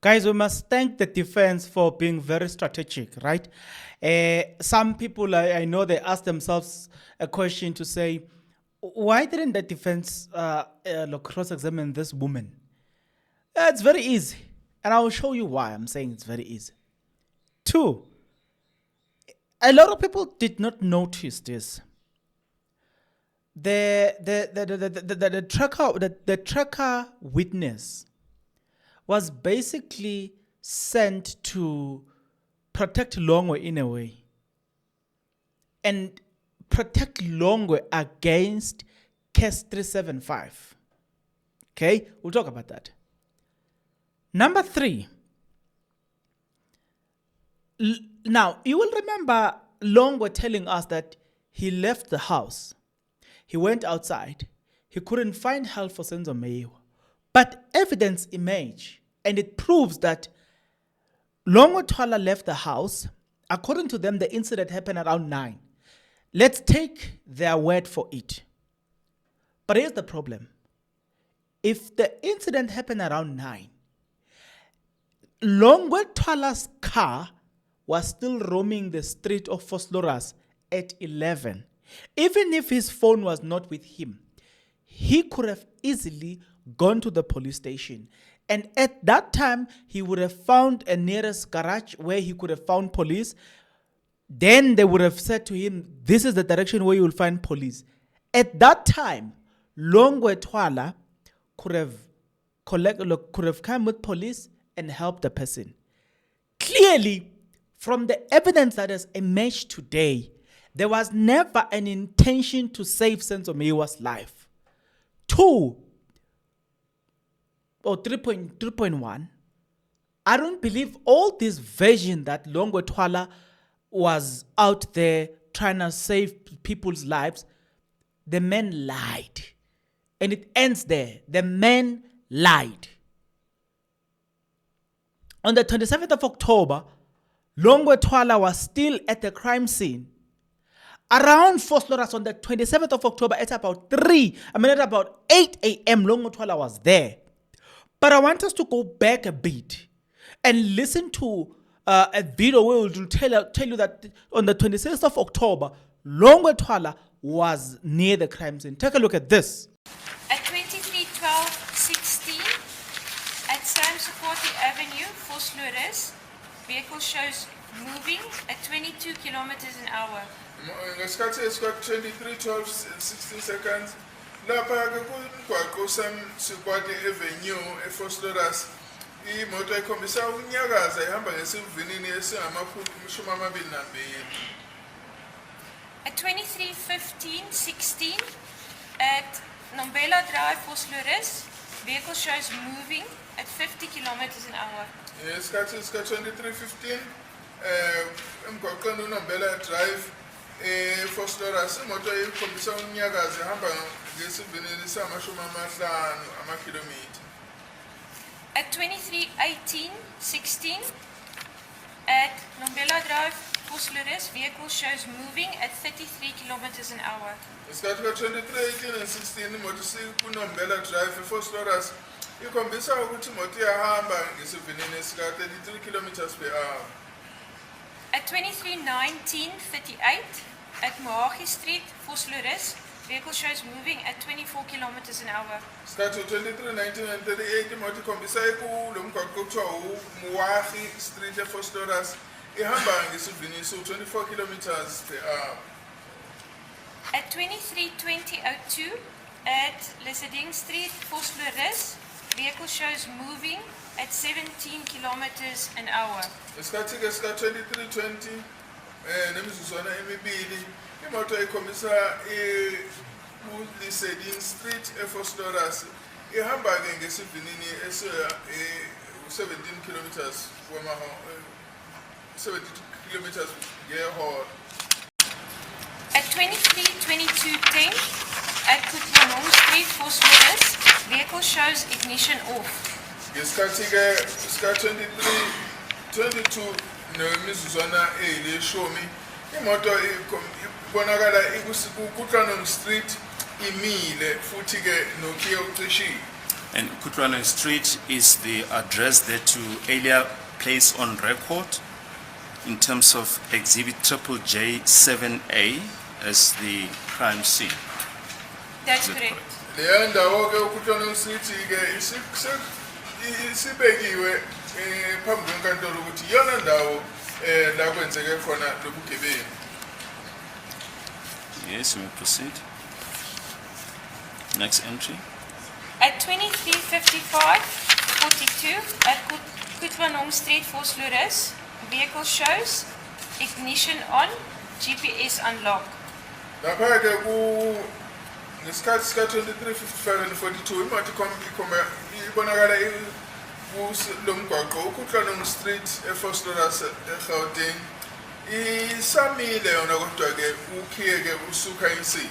Guys, we must thank the defense for being very strategic, right? Some people, I know, they ask themselves a question to say, why didn't the defense cross-examine this woman? It's very easy. And I will show you why I'm saying it's very easy. Two, a lot of people did not notice this. The tracker witness was basically sent to protect Longwe in a way and protect Longwe against case 375. Okay, we'll talk about that. Number three. Now, you will remember Longwe telling us that he left the house. He went outside. He couldn't find help for Senzo Meyiwa. But evidence emerged, and it proves that Longwe Twala left the house. According to them, the incident happened around 9. Let's take their word for it. But here's the problem. If the incident happened around 9, Longwe Twala's car was still roaming the street of Vosloorus at 11. Even if his phone was not with him, he could have easily gone to the police station. And at that time, he would have found a nearest garage where he could have found police. Then they would have said to him, this is the direction where you will find police. At that time, Longwe Twala could have come with police and helped the person. Clearly, from the evidence that has emerged today, there was never an intention to save Senzo Meyiwa's life. 3.1, I don't believe all this version that Longwe Twala was out there trying to save people's lives. The man lied. And it ends there. The man lied. On the 27th of October, Longwe Twala was still at the crime scene. Around Vosloorus on the 27th of October at about 8 a.m., Longwe Twala was there. But I want us to go back a bit and listen to a video where we'll tell you that on the 26th of October, Longwe Twala was near the crime scene. Take a look at this. At 23:12:16 at Sam Sekwati Avenue, Vosloorus, vehicle shows moving at 22 kilometers an hour. Ngesikhathi esika 23:12:16 seconds lapha ke kumgwaqo Sam Sekwati Avenue eVosloorus imoto ekhombisa ukunyakaza ihamba ngesivinini esingamakhulu 22. At 23:15:16 at Nombela Drive, Vosloorus, vehicle shows moving at 50 kilometers an hour. Ngesikhathi esika 23:15 emgwaqweni uNombela Drive eVosloorus imoto ekhombisa ukunyakaza ihamba ngesivinini esingama-50 amakhilomitha. At 23:18:16 at Nombela Drive, Vosloorus, vehicle shows moving at 33 kilometers an hour. Ngesikhathi ka 23:18 and 16 imoto sikuNombela Drive eVosloorus ikhombisa ukuthi imoto iyahamba ngesivinini esika 33 kilometers per hour. At 23:19:38 at Mohagi Street, Vosloorus, vehicle shows moving at 24 kilometers an hour. Ngesikhathi 23:19 and 38 imoto ikhombisa kulo mgwaqo kuthiwa uMoagi Street eVosloorus ihamba ngesivinini so 24 kilometers per hour. At 23:20:02 at Leseding Street, Vosloorus, vehicle shows moving at 17 kilometers an hour. Ngesikhathi ke sika 23:20 nemizuzwana emibili imoto ikhombisa Leseding Street eVosloorus ihamba ke ngesivinini esi 17 kilometers 70 kilometers ngehora. At 23:22:10 at Kutlanong Street, Vosloorus, vehicle shows ignition off. Ngesikhathi ke sika 23:22 nemizuzwana eyileshumi imoto ibonakala Kutlanong Street imile futhi ke nokiye ucishile. And Kutlwanong Street is the address there to earlier place on record in terms of exhibit triple J7A as the crime scene. That's Is that correct. leya ndawo ke uKutlwanong Street ke isibekiwe phambi kwenkantolo ukuthi iyona ndawo la kwenzeke khona lobugebengu. Yes, we may proceed. Next entry. At 23:55:42 at Kutlwanong Street, Vosloorus, vehicle shows ignition on, GPS unlocked. Lapha ke ngesikhathi sika 23:55 and 42 imoto ibonakala lomgwaqo uKutlwanong Street eFosloorus eGauteng isamile yona kodwa ke ukhiye ke usuka insini.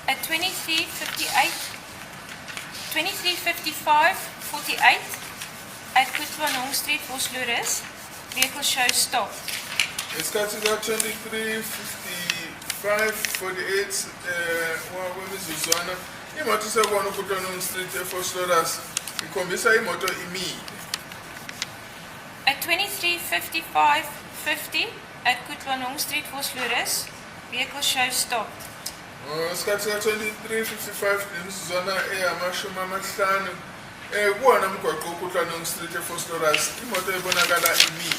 At 23:55:48 at Kutlwanong Street, Vosloorus, vehicle shows stopped. Ngesikhathi sika 23:55:48 wemizuzwana imoto isekona uKutlwanong Street eFosloorus ikhombisa imoto imile. At 23:55:50 at Kutlwanong Street, Vosloorus, vehicle shows stopped. Ngesikhathi sika 23:55 nemizuzwana eyamashumi amahlanu kuwona umgwaqo uKutlwanong Street eFosloorus imoto ibonakala imile.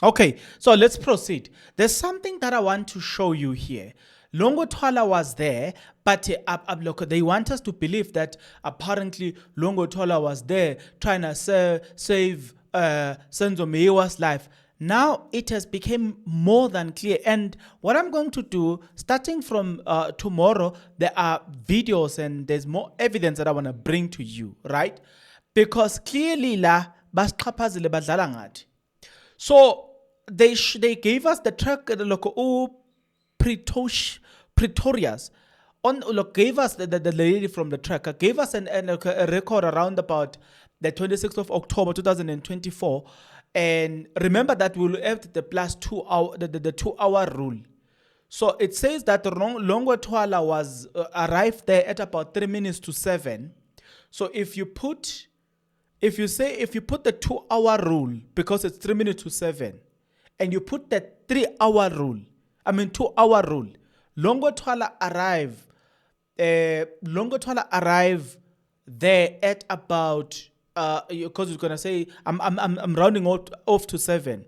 Okay, so let's proceed. There's something that I want to show you here. Longo Twala was there, but look, they want us to believe that apparently Longo Twala was there trying to save Senzo Meyiwa's life. Now it has become more than clear. And what I'm going to do, starting from tomorrow, there are videos and there's more evidence that I want to bring to you, right? Because clearly la basiqhaphazile badlala ngathi. So they gave us the track Pretorius gave us the lady from the tracker gave us a record around about the 26th of October 2024, and remember that we'll have the plus 2 hour the 2 hour rule. So it says that Longwe Twala was arrived there at about 3 minutes to 7. So if you put the 2 hour rule, because it's 3 minutes to 7, and you put the 2 hour rule, Longo Twala arrive there at about because you're gonna say I'm rounding off to 7.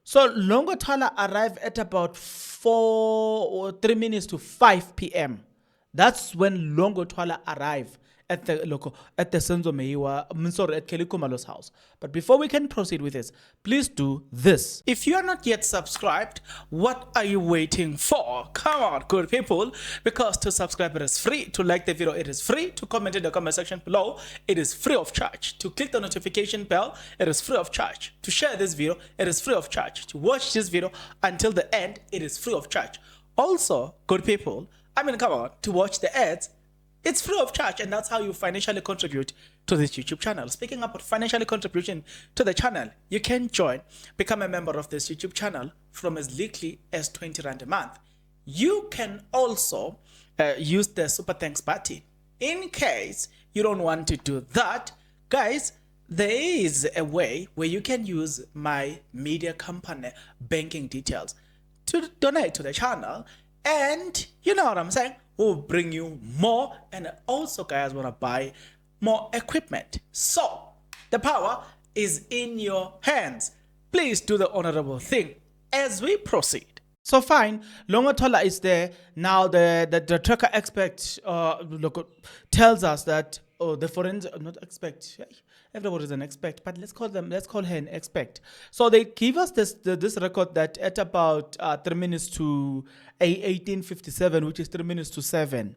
So Longo Twala arrived at about 4 or 3 minutes to 5 p.m. That's when Longo Twala arrived at the Senzo Meyiwa, at Kelly Kumalo's house. But before we can proceed with this, please do this. If you are not yet subscribed, what are you waiting for? Come on, good people, because to subscribe it is free, to like the video it is free, to comment in the comment section below it is free of charge, to click the notification bell it is free of charge, to share this video it is free of charge, to watch this video until the end it is free of charge. Also, good people, come on, to watch the ads, it's free of charge, and that's how you financially contribute to this YouTube channel. Speaking about financially contribution to the channel, you can become a member of this YouTube channel from as little as 20 Rand a month. You can also use the super thanks button. In case you don't want to do that, guys, there is a way where you can use my media company banking details to donate to the channel, and you know what I'm saying, will bring you more, and also guys want to buy more equipment. So the power is in your hands. Please do the honorable thing as we proceed. So fine, Longo Twala is there now. The tracker expert tells us that the forensic not expect. Everybody is an expert, but let's call her an expert. So they give us this record that at about 3 minutes to 18:57, which is 3 minutes to 7.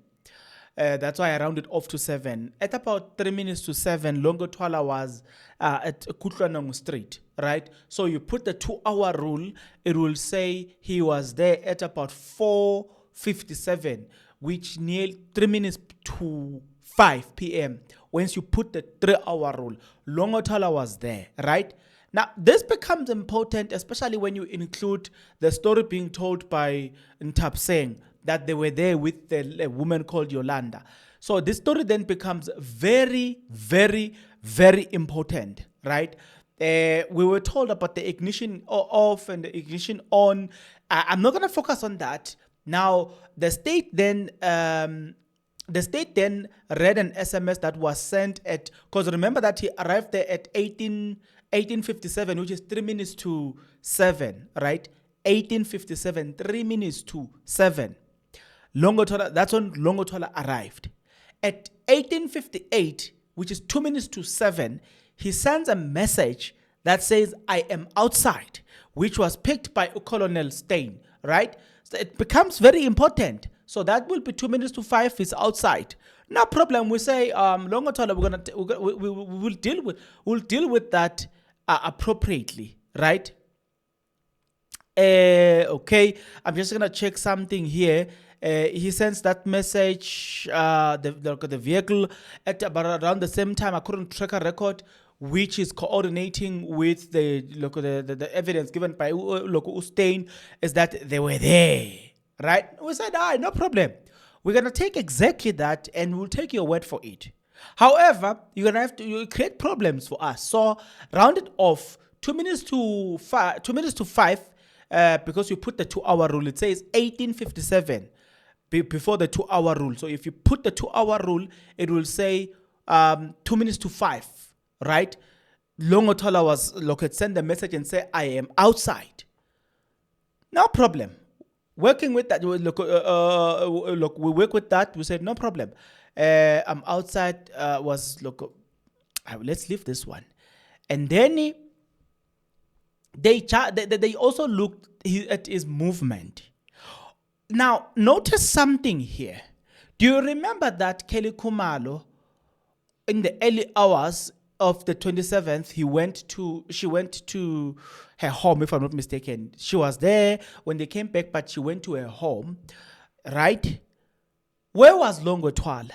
That's why I rounded off to 7. At about 3 minutes to 7, Longo Twala was at Kutlwanong Street, right? So you put the 2 hour rule, it will say he was there at about 4:57, which near 3 minutes to 5 p.m. Once you put the 3 hour rule, Longo Twala was there, right? Now, this becomes important, especially when you include the story being told by Ntap saying that they were there with a woman called Yolanda. So this story then becomes very, very, very important, right? We were told about the ignition off and the ignition on. I'm not going to focus on that. Now, the state then read an SMS that was sent at, because remember that he arrived there at 1857, which is 3 minutes to 7, right? 1857, 3 minutes to 7. Longotola, that's when Longotola arrived. At 1858, which is 2 minutes to 7, he sends a message that says, I am outside, which was picked by Colonel Stein, right? So it becomes very important. So that will be 2 minutes to 5, he's outside. No problem. We say, Longotola, we'll deal with that appropriately, right? Okay, I'm just gonna check something here. He sends that message, the vehicle at about around the same time, according to tracker record, which is coordinating with the evidence given by Ustein, is that they were there, right? We said, no problem. We're gonna take exactly that, and we'll take your word for it. However, you're gonna have to create problems for us. So round it off 2 minutes to 5. 2 minutes to 5, because you put the 2-hour rule. It says 1857 before the 2-hour rule. So if you put the 2-hour rule, it will say 2 minutes to 5, right? Longotola was send the message and say, I am outside. No problem. Working with that, we work with that. We said no problem. I'm outside. Let's leave this one, and then they also looked at his movement. Now notice something here. Do you remember that Kelly Kumalo, in the early hours of the 27th, she went to her home, if I'm not mistaken. She was there when they came back, but she went to her home, right? Where was Longotwala?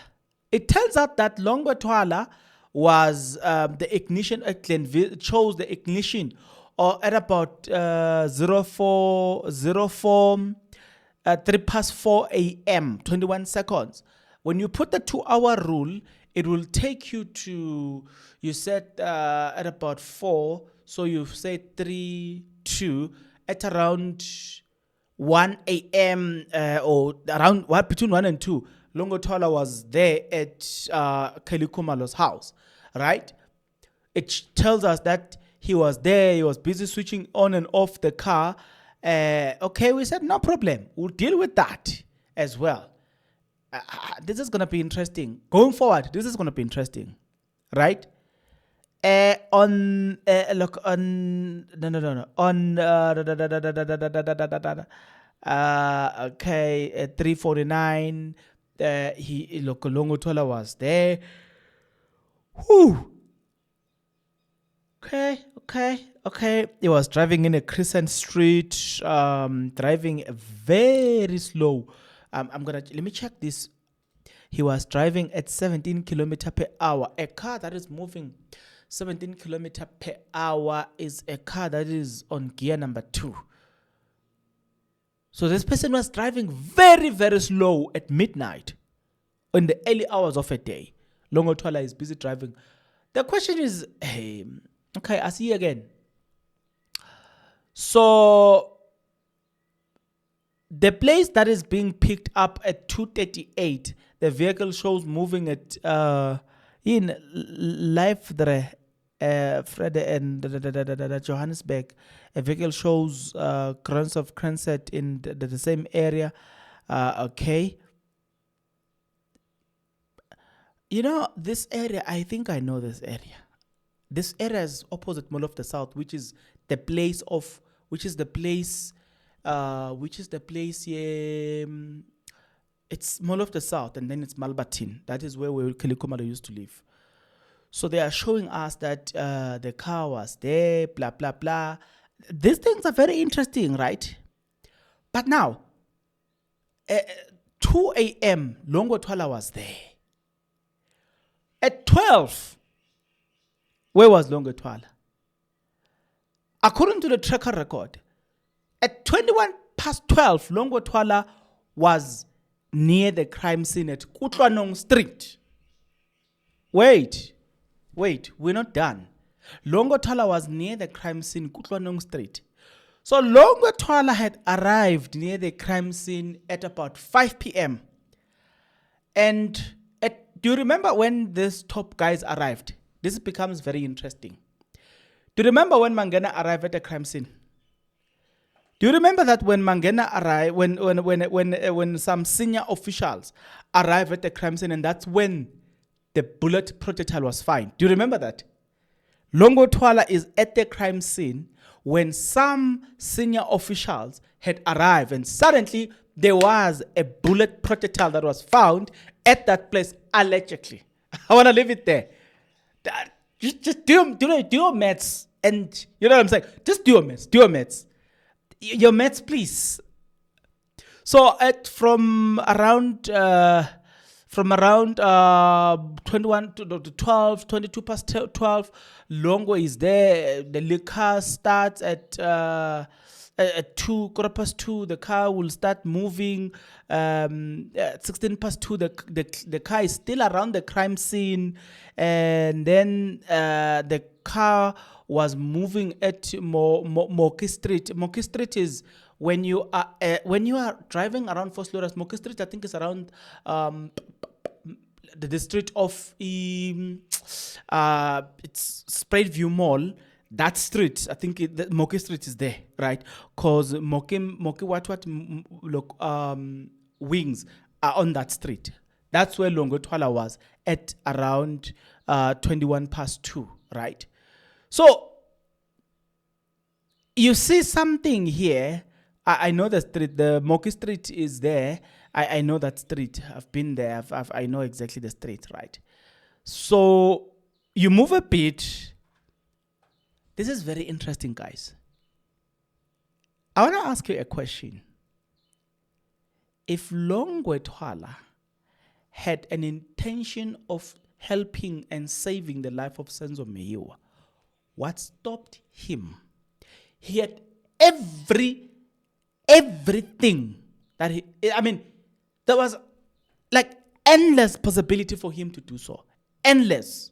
It turns out that Longotwala was the ignition at Glenville, chose the ignition at about 4 a.m., 21 seconds. When you put the 2-hour rule, it will take you to, you said at about 4, so you've said 3, 2, at around 1 a.m. Or around between 1 and 2, Longotola was there at Kelly Kumalo's house, right? It tells us that he was there, he was busy switching on and off the car. Okay, we said no problem, we'll deal with that as well. This is going to be interesting. Going forward, this is going to be interesting, right? On 3:49, Longotola was there. Whew. Okay. He was driving in a Crescent Street, driving very slow. Let me check this. He was driving at 17 km per hour. A car that is moving 17 km per hour is a car that is on gear number 2. So this person was driving very, very slow at midnight in the early hours of a day. Longotola is busy driving. The question is, okay, I see again. So the place that is being picked up at 2:38, the vehicle shows moving at in Leifdre, Fred and Johannesburg. A vehicle shows Krans of Kranset in the same area. Okay. You know, this area, I think I know this area. This area is opposite Mall of the South, which is the place here. It's Mall of the South, and then it's Malbatin. That is where Kelikumalo used to live. So they are showing us that the car was there, blah, blah, blah. These things are very interesting, right? But now, 2 a.m., Longotwala was there. At 12, where was Longotwala? According to the tracker record, at 21 past 12, Longotwala was near the crime scene at Kutlwanong Street. Wait, we're not done. Longwe Twala was near the crime scene, Kutlwanong Street. So Longwe Twala had arrived near the crime scene at about 5 p.m. And do you remember when these top guys arrived? This becomes very interesting. Do you remember when Mangena arrived at the crime scene? Do you remember that when Mangena arrived, when some senior officials arrived at the crime scene, and that's when the bullet projectile was found? Do you remember that? Longwe Twala is at the crime scene when some senior officials had arrived, and suddenly there was a bullet projectile that was found at that place, allegedly. I want to leave it there. Just do your maths, and you know what I'm saying? Just do your maths. Your maths, please. So from around 21 to 12, 22 past 12, Longwe is there. The liquor starts at 2:15. The car will start moving. At 16 past 2, the car is still around the crime scene, and then the car was moving at Moki Street. Moki Street is when you are driving around Vosloorus. Moki Street, I think, is around the district of it's Spreadview Mall. That street, I think Moki Street is there, right? Because Moki wings are on that street. That's where Longwe Twala was at around 21 past 2, right? So you see something here. I know the street, the Moki Street is there. I know that street. I've been there. I know exactly the street, right? So you move a bit. This is very interesting, guys. I want to ask you a question. If Longwe Twala had an intention of helping and saving the life of Senzo Meyiwa, what stopped him? He had everything that there was like endless possibility for him to do so. Endless.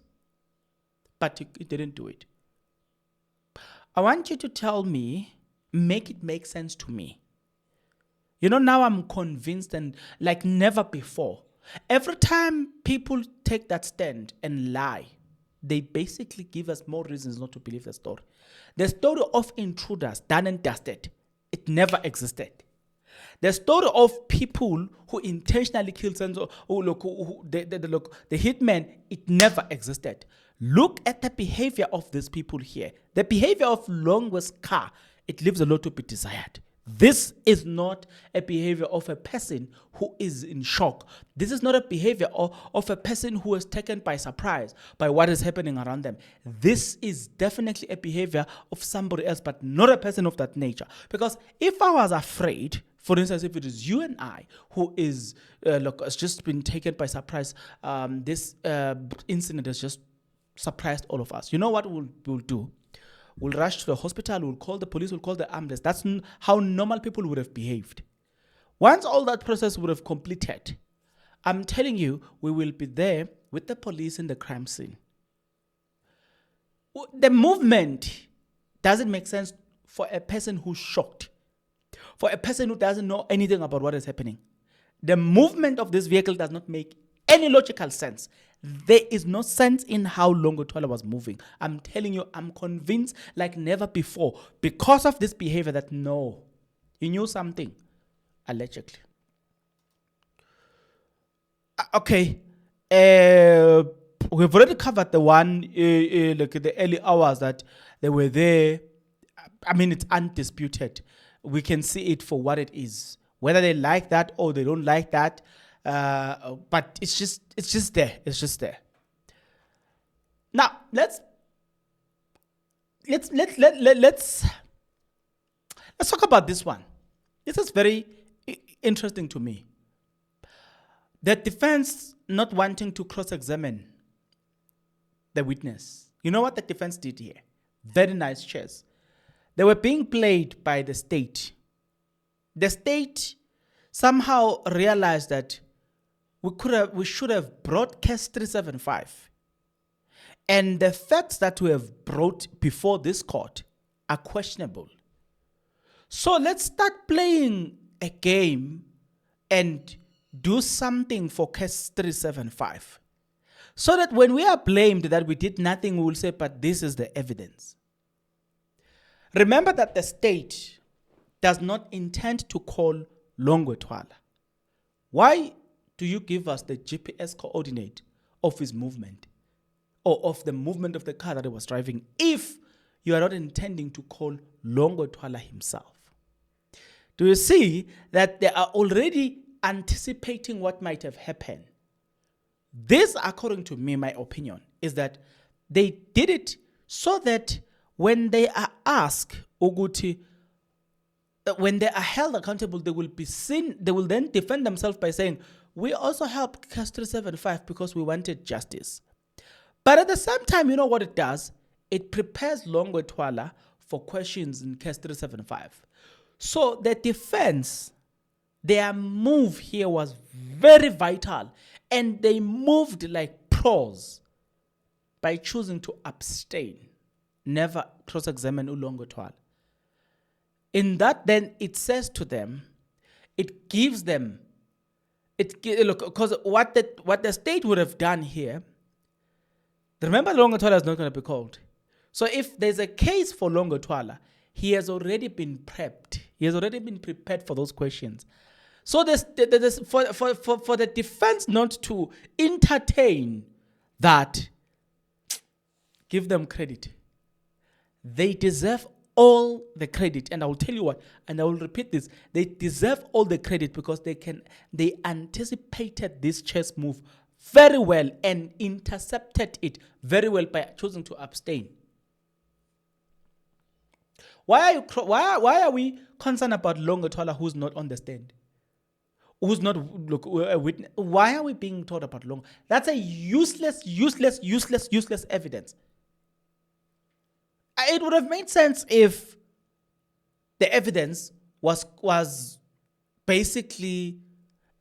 But he didn't do it. I want you to tell me, make it make sense to me. You know, now I'm convinced, and like never before. Every time people take that stand and lie, they basically give us more reasons not to believe the story. The story of intruders, done and dusted, it never existed. The story of people who intentionally killed Senzo, the hitman, it never existed. Look at the behavior of these people here. The behavior of Longwe's car, it leaves a lot to be desired. This is not a behavior of a person who is in shock. This is not a behavior of a person who is taken by surprise by what is happening around them. This is definitely a behavior of somebody else, but not a person of that nature. Because if I was afraid, for instance, if it is you and I who is has just been taken by surprise, this incident has just surprised all of us. You know what we'll do? We'll rush to the hospital, we'll call the police, we'll call the ambulance. That's how normal people would have behaved. Once all that process would have completed, I'm telling you, we will be there with the police in the crime scene. The movement doesn't make sense for a person who's shocked, for a person who doesn't know anything about what is happening. The movement of this vehicle does not make any logical sense. There is no sense in how Longwe Twala was moving. I'm telling you, I'm convinced like never before because of this behavior that no, he knew something, allegedly. Okay, we've already covered the one, like the early hours that they were there. I mean, it's undisputed. We can see it for what it is, whether they like that or they don't like that. But it's just there. It's just there. Now let's talk about this one. This is very interesting to me. The defense not wanting to cross-examine the witness. You know what the defense did here? Very nice chess. They were being played by the state. The state somehow realized that we should have brought case 375. And the facts that we have brought before this court are questionable. So let's start playing a game and do something for case 375. So that when we are blamed that we did nothing, we will say, but this is the evidence. Remember that the state does not intend to call Longwe Twala. Why do you give us the GPS coordinate of his movement or of the movement of the car that he was driving if you are not intending to call Longwe Twala himself? Do you see that they are already anticipating what might have happened? This, according to me, my opinion, is that they did it so that when they are asked, Uguti, when they are held accountable, they will be seen, they will then defend themselves by saying, we also helped case 375 because we wanted justice. But at the same time, you know what it does? It prepares Longwe Twala for questions in case 375. So the defense, their move here was very vital, and they moved like pros by choosing to abstain, never cross-examine Longwe Twala. In that, then it says to them, it gives them, look, because what the state would have done here, remember Longwe Twala is not going to be called. So if there's a case for Longwe Twala, he has already been prepped. He has already been prepared for those questions. So for the defense not to entertain that, give them credit. They deserve all the credit. And I will tell you what, and I will repeat this, they deserve all the credit because they anticipated this chess move very well and intercepted it very well by choosing to abstain. Why are we concerned about Longwe Twala who's not on the stand? Who's not a witness? Why are we being taught about Longwe? That's a useless evidence. It would have made sense if the evidence was basically,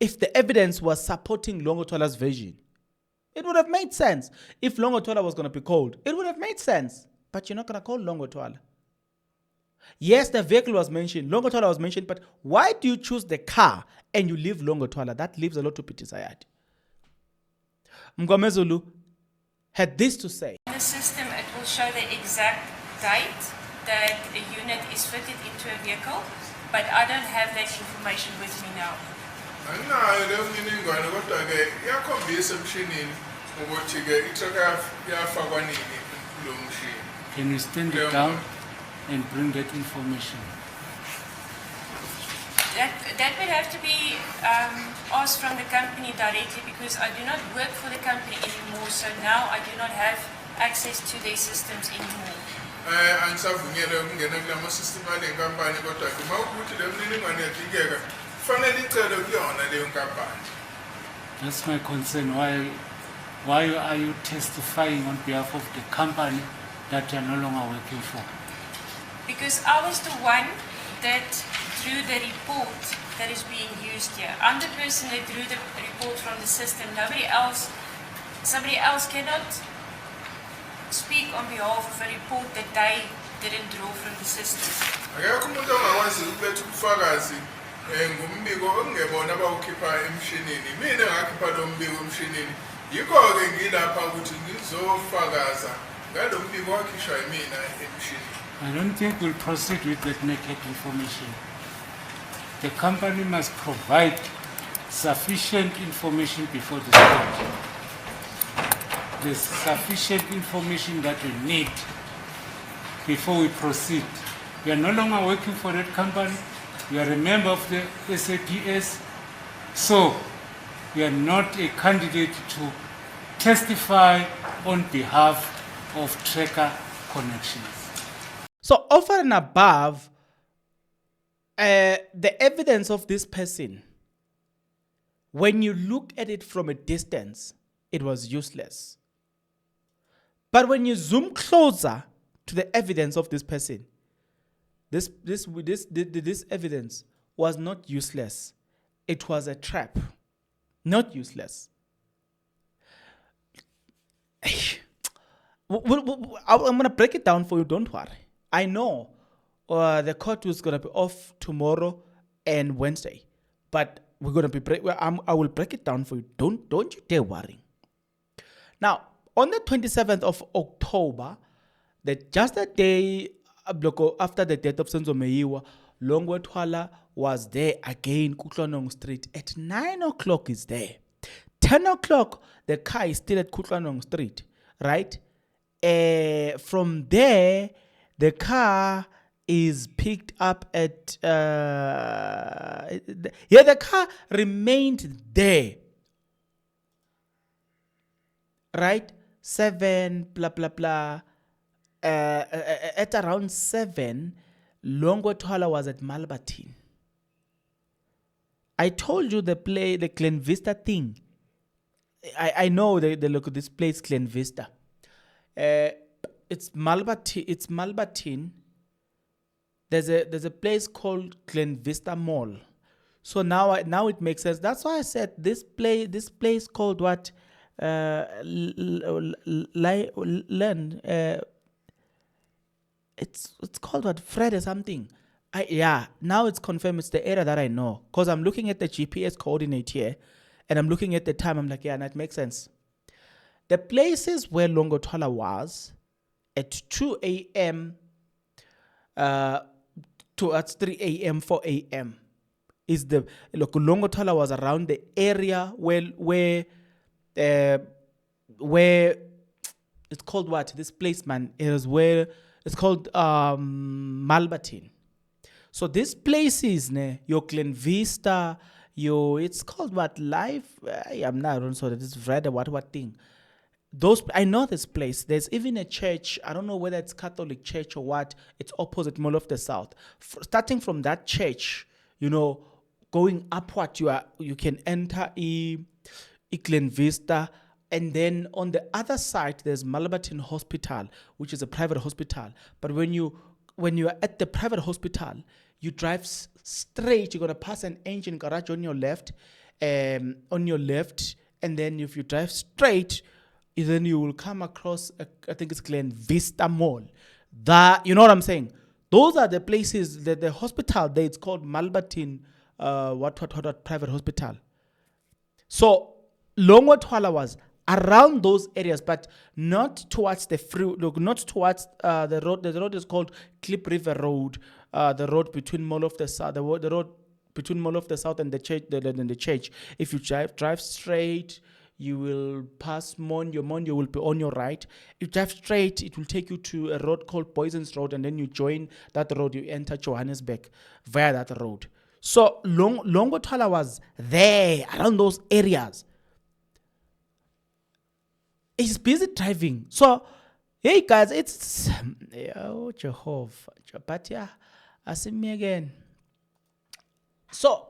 if the evidence was supporting Longwe Twala's version. It would have made sense. If Longwe Twala was going to be called, it would have made sense. But you're not going to call Longwe Twala. Yes, the vehicle was mentioned, Longwe Twala was mentioned, but why do you choose the car and you leave Longwe Twala? That leaves a lot to be desired. Mgomezulu had this to say. In the system, it will show the exact date that a unit is fitted into a vehicle, but I don't have that information with me now. Can you stand it down and bring that information? That would have to be asked from the company directly because I do not work for the company anymore, so now I do not have access to their systems anymore. That's my concern. Why are you testifying on behalf of the company that you're no longer working for? Because I was the one that drew the report that is being used here. I'm the person that drew the report from the system. Somebody else cannot speak on behalf of a report that they didn't draw from the system. I don't think we'll proceed with that naked information. The company must provide sufficient information before the court. There's sufficient information that we need before we proceed. We are no longer working for that company. We are a member of the SAPS. So we are not a candidate to testify on behalf of Tracker Connections. So over and above the evidence of this person, when you look at it from a distance, it was useless. But when you zoom closer to the evidence of this person, this evidence was not useless. it was a trap, not useless. I'm going to break it down for you, don't worry. I know the court was going to be off tomorrow and Wednesday, but we're going to be I will break it down for you. Don't you dare worry. Now, on the 27th of October, just a day after the death of Senzo Meyiwa, Longwe Twala was there again, Kutlwanong Street. At 9 o'clock is there. 10 o'clock, the car is still at Kutlwanong Street, right? From there, the car is picked up at... the car remained there. Right? 7, blah, blah, blah. At around 7, Longwe Twala was at Malbertine. I told you the Glen Vista thing. I know they look at this place, Glen Vista. It's Malbertine. There's a place called Glen Vista Mall. So now it makes sense. That's why I said this place called what? It's called what? Fred or something. Now it's confirmed it's the area that I know. Because I'm looking at the GPS coordinate here and I'm looking at the time. I'm like, yeah, that makes sense. The places where Longwe Twala was at 2 a.m. Towards 3 a.m., 4 a.m. is Longwe Twala was around the area where it's called what? This place, man, it is where it's called Malbertine. So these places, your Glen Vista, it's called what? Life? I'm not sure that it's Red or what thing. I know this place. There's even a church. I don't know whether it's Catholic church or what. It's opposite Mall of the South. Starting from that church, going upward, you can enter Glen Vista. And then on the other side, there's Malbertine Hospital, which is a private hospital. But when you are at the private hospital, you drive straight. You're gonna pass an engine garage on your left, and then if you drive straight, then you will come across. I think it's Glen Vista Mall. You know what I'm saying? Those are the places. The hospital there. It's called Malbertine. What private hospital. So Longwe Twala was around those areas, but not towards the not towards the road. The road is called Clip River Road. The road between Mall of the South. The road between Mall of the South and the church. The church. If you drive straight, you will pass Monyo. Monyo will be on your right. If you drive straight, it will take you to a road called Poisons Road, and then you join that road. You enter Johannesburg via that road. So Longwe Twala was there around those areas. He's busy driving. So, hey guys, it's oh Jehovah. But yeah, I see me again. So,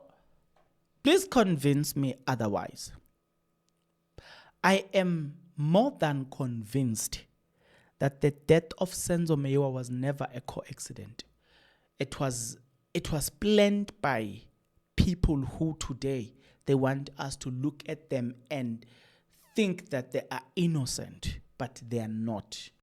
please convince me otherwise. I am more than convinced that the death of Senzo Meyiwa was never a coincidence. It was planned by people who today they want us to look at them and think that they are innocent, but they are not.